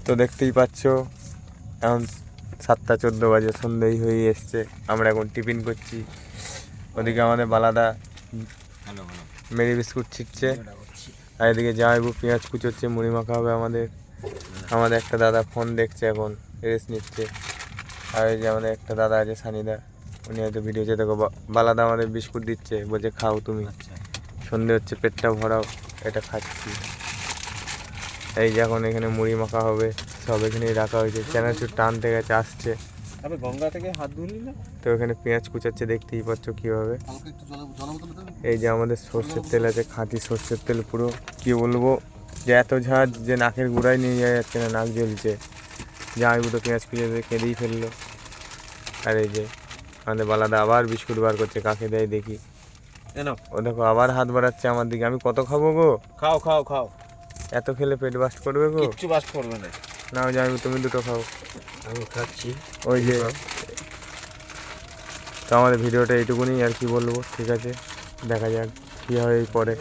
তো দেখতেই পাচ্ছ এখন 7:14 বাজে, সন্ধ্যেই হয়ে এসছে। আমরা এখন টিফিন করছি। ওদিকে আমাদের বালাদা মেরি বিস্কুট ছিটছে, আর এদিকে জামাইবু পেঁয়াজ কুচোচ্ছে, মুড়ি মাখা হবে আমাদের। আমাদের একটা দাদা ফোন দেখছে, এখন রেস্ট নিচ্ছে। আর এই যে আমাদের একটা দাদা আছে সানিদা, উনি হয়তো ভিডিও চেয়ে দেখো। বালাদা আমাদের বিস্কুট দিচ্ছে, বলছে খাও তুমি, সন্ধে হচ্ছে পেটটা ভরাও, এটা খাচ্ছি। এই যে এখন এখানে মুড়ি মাখা হবে, সব এখানেই রাখা হয়েছে। চ্যানাচুর টানতে গেছে, আসছে। গঙ্গা থেকে হাত ধুলি না তো এখানে পেঁয়াজ কুচাচ্ছে, দেখতেই পাচ্ছ কীভাবে। এই যে আমাদের সর্ষের তেল আছে, খাঁটি সর্ষের তেল পুরো। কি বলবো যে এত ঝাঁজ যে নাকের গুঁড়ায় নিয়ে যাওয়া যাচ্ছে না, নাক জ্বলছে। জামাইবু তো পেঁয়াজ কুচে কেঁদেই ফেললো। আর এই যে আমাদের বালাদা আবার বিস্কুট বার করছে, কাকে দেয় দেখি। ও দেখো আবার হাত বাড়াচ্ছে আমার দিকে। আমি কত খাবো গো? খাও খাও খাও, এত খেলে পেট বাস্ট করবে গো? কিচ্ছু বাস করবে না। নাও জামাইবু তুমি দুটো খাও। আমি খাচ্ছি। ওই যে তো আমাদের ভিডিওটা এইটুকুনি, আর কি বলবো। ঠিক আছে, দেখা যাক কী হয় পরে।